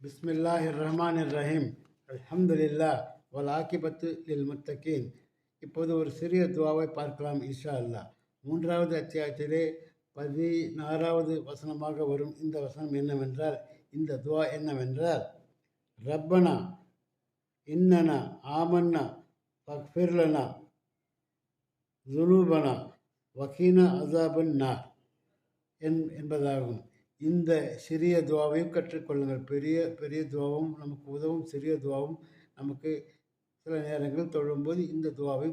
பிஸ்மில்லாஹிர்ரஹ்மானிர்ரஹீம். அல்ஹம்துலில்லாஹ் வல் ஆகிபத்து லில் முத்தகீன். இப்போது ஒரு சிறிய துவாவை பார்க்கலாம் இன்ஷா அல்லாஹ். 3வது அத்தியாயத்திலே 16வது வசனமாக வரும் இந்த வசனம் என்னவென்றால், இந்த துவா என்னவென்றால், ரப்பனா இன்னனா ஆமன்னா ஃபக்ஃபிர்லனா ஸுனூபனா வகீனா அஸாபன் நார் என்பதாகும். இந்த சிறிய துவாவையும் கற்றுக்கொள்ளுங்கள். பெரிய பெரிய துவாவும் நமக்கு உதவும், சிறிய துவாவும் நமக்கு சில நேரங்கள் தொழும்போது இந்த துவாவை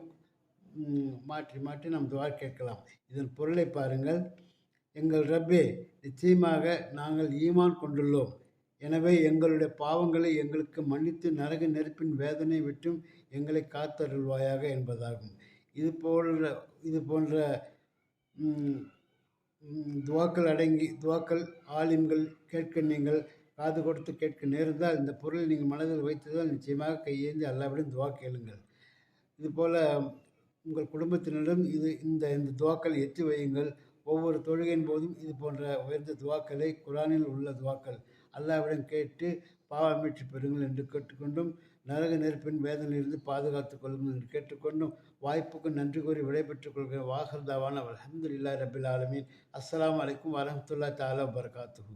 மாற்றி மாற்றி நாம் துவா கேட்கலாம். இதன் பொருளை பாருங்கள். எங்கள் ரப்பே, நிச்சயமாக நாங்கள் ஈமான் கொண்டுள்ளோம். எனவே எங்களுடைய பாவங்களை எங்களுக்கு மன்னித்து நரக நெருப்பின் வேதனை விட்டும் எங்களை காத்தருள்வாயாக என்பதாகும். இது போன்ற துவாக்கள் ஆலிம்கள் கேட்க நீங்கள் காது கொடுத்து கேட்க நேர்ந்தால் இந்த பொருளை நீங்கள் மனதில் வைத்ததால் நிச்சயமாக கையேந்தி அல்லாவிடம் துவா கேளுங்கள். இதுபோல் உங்கள் குடும்பத்தினரிடம் இந்த துவாக்கள் எத்தி வையுங்கள். ஒவ்வொரு தொழுகையின் போதும் இது போன்ற உயர்ந்த துவாக்களை, குரானில் உள்ள துவாக்கள் அல்லாவிடம் கேட்டு பாவ மீட்சி பெறுங்கள் என்று கேட்டுக்கொண்டும், நரக நெருப்பின் வேதனையிலிருந்து பாதுகாத்துக் கொள்ளுங்கள் என்று கேட்டுக்கொண்டும், வாய்ப்புக்கு நன்றி கூறி விடைபெற்றுக் கொள்கிற வாஹர் தாவான அல்ஹம்துலில்லாஹி ரப்பில் ஆலமீன். அஸ்ஸலாமு அலைக்கும் வரஹ்மத்துல்லாஹி தஆலா வபரகாத்துஹு.